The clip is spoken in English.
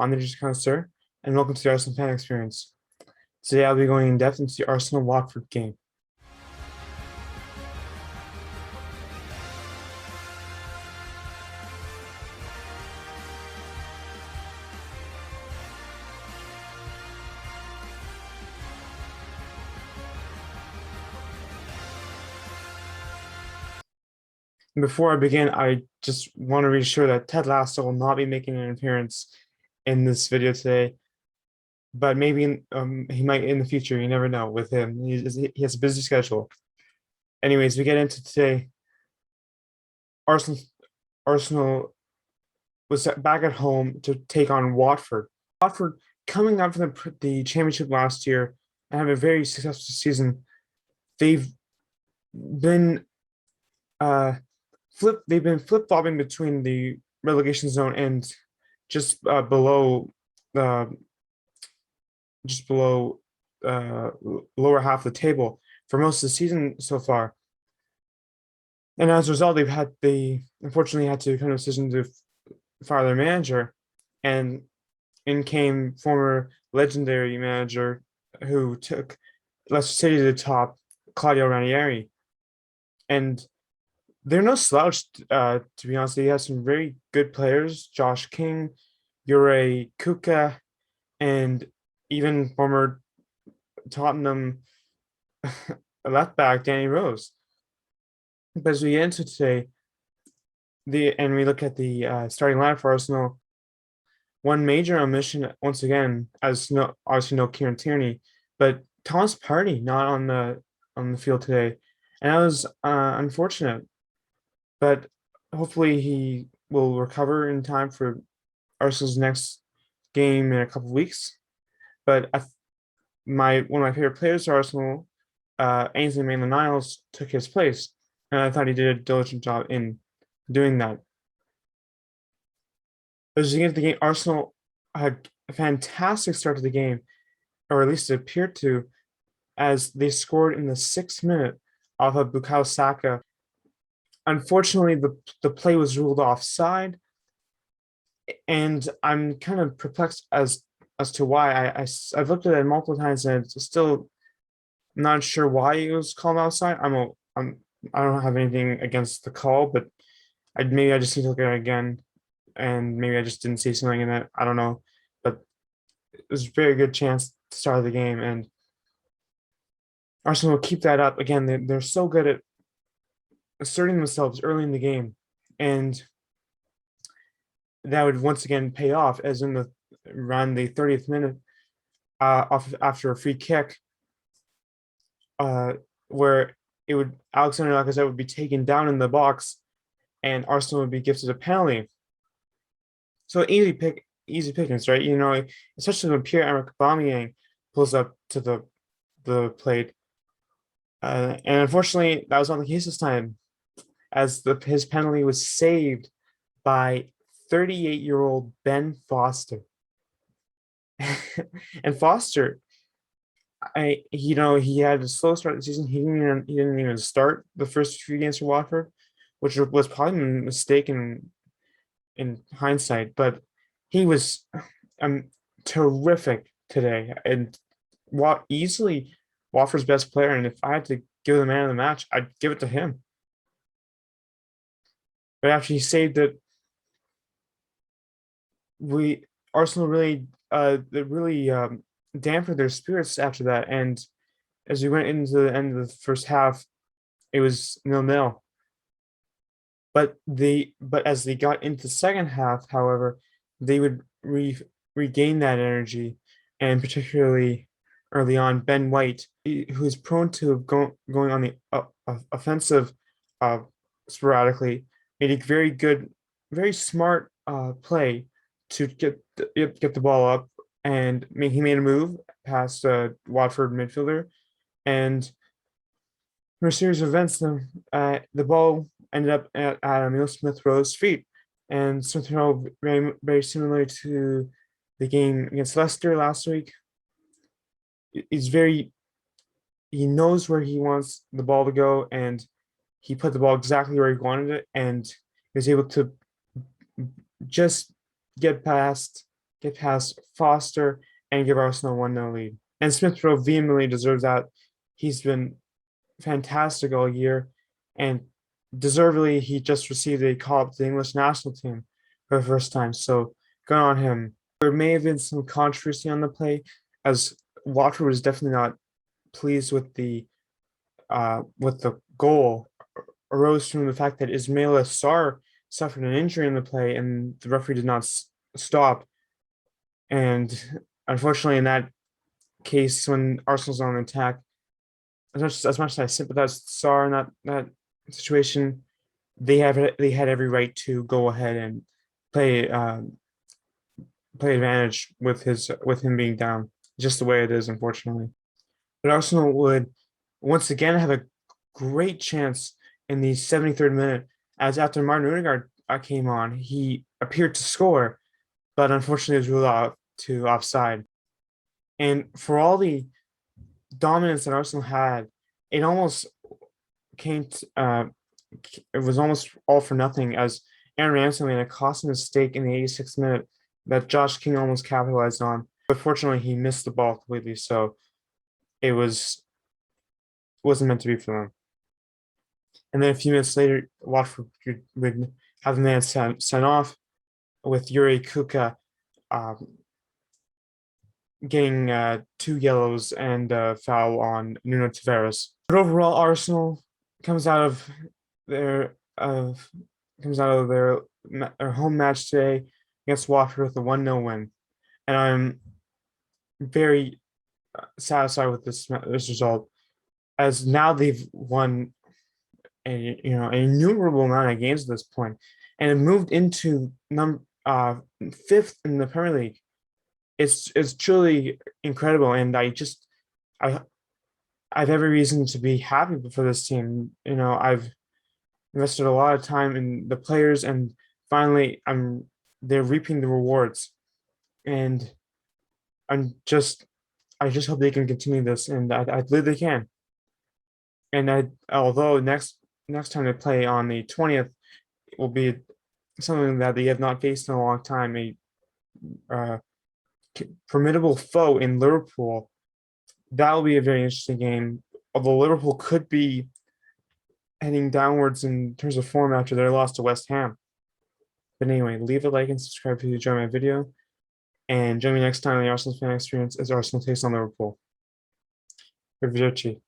I'm the Just Connoisseur, and welcome to the Arsenal Fan Experience. Today I'll be going in depth into the Arsenal Watford game. Before I begin, I just want to reassure that Ted Lasso will not be making an appearance in this video today, but maybe he might in the future. You never know with him. He has a busy schedule. Anyways, we get into today. Arsenal Arsenal was back at home to take on Watford. Watford coming up from the championship last year and have a very successful season. They've been uh, they've been flip-flopping between the relegation zone and just below uh, just below lower half of the table for most of the season so far. And as a result, they unfortunately had to come to a decision to fire their manager, and in came former legendary manager who took Leicester City to the top, Claudio Ranieri. And they're no slouch, to be honest. They have some very good players: Josh King, Jure Kuka, and even former Tottenham left back Danny Rose. But as we get into today, we look at the starting lineup for Arsenal. One major omission once again, as no obviously no Kieran Tierney, but Thomas Partey not on the field today, and that was unfortunate. But hopefully he will recover in time for Arsenal's next game in a couple of weeks. But one of my favorite players for Arsenal, Ainsley Maitland-Niles, took his place, and I thought he did a diligent job in doing that. As you get to the game, Arsenal had a fantastic start to the game, or at least it appeared to, as they scored in the 6th minute off of Bukayo Saka. Unfortunately, the play was ruled offside, and I'm kind of perplexed as to why. I've looked at it multiple times, and it's still not sure why it was called offside. I don't have anything against the call, but maybe I just need to look at it again, and maybe I just didn't see something in it. I don't know, but it was a very good chance to start the game, and Arsenal will keep that up. Again, they're so good at asserting themselves early in the game, and that would once again pay off, as in around the 30th minute, after a free kick, where Alexander Lacazette would be taken down in the box, and Arsenal would be gifted a penalty. So easy pickings, right? You know, especially when Pierre-Emerick Aubameyang pulls up to the plate, and unfortunately that was not the case this time, as his penalty was saved by 38-year-old Ben Foster. And Foster, he had a slow start to the season. He didn't even start the first few games for Watford, which was probably a mistake in hindsight. But he was terrific today, and easily Watford's best player. And if I had to give the man of the match, I'd give it to him. But after he saved it, Arsenal really dampened their spirits after that. And as we went into the end of the first half, it was 0-0. But as they got into the second half, however, they would regain that energy, and particularly early on, Ben White, who is prone to going on the offensive sporadically, made a very good, very smart play to get the ball up, and he made a move past Watford midfielder, and for a series of events, the ball ended up at Emile Smith-Rowe's feet, and Smith-Rowe, very, very similar to the game against Leicester last week, he knows where he wants the ball to go, and he put the ball exactly where he wanted it, and he was able to just get past get past Foster and give Arsenal 1-0 lead. And Smith Rowe vehemently deserves that. He's been fantastic all year, and deservedly, he just received a call up to the English national team for the first time. So good on him. There may have been some controversy on the play, as Watford was definitely not pleased with the goal. Arose from the fact that Ismaila Sarr suffered an injury in the play, and the referee did not stop. And unfortunately, in that case, when Arsenal's on attack, as much as I sympathize with Sarr in that situation, they had every right to go ahead and play play advantage with him being down. Just the way it is, unfortunately. But Arsenal would once again have a great chance in the 73rd minute, as after Martin Odegaard came on, he appeared to score, but unfortunately was ruled out to offside. And for all the dominance that Arsenal had, it almost came to, it was almost all for nothing, as Aaron Ramsey made a costly mistake in the 86th minute that Josh King almost capitalized on. But fortunately, he missed the ball completely, so it wasn't meant to be for them. And then a few minutes later, Watford would have the man sent off, with Yuri Kuka getting 2 yellows and a foul on Nuno Tavares. But overall, Arsenal comes out of their home match today against Watford with a 1-0 win, and I'm very satisfied with this result, as now they've won an innumerable amount of games at this point, and have moved into fifth in the Premier League. It's truly incredible, and I have every reason to be happy for this team. I've invested a lot of time in the players, and finally they're reaping the rewards, and I just hope they can continue this, and I believe they can. And although next time they play on the 20th, it will be something that they have not faced in a long time, a formidable foe in Liverpool. That will be a very interesting game, although Liverpool could be heading downwards in terms of form after their loss to West Ham. But anyway, leave a like and subscribe if you enjoy my video, and join me next time on the Arsenal Fan Experience as Arsenal takes on Liverpool. Arrivederci.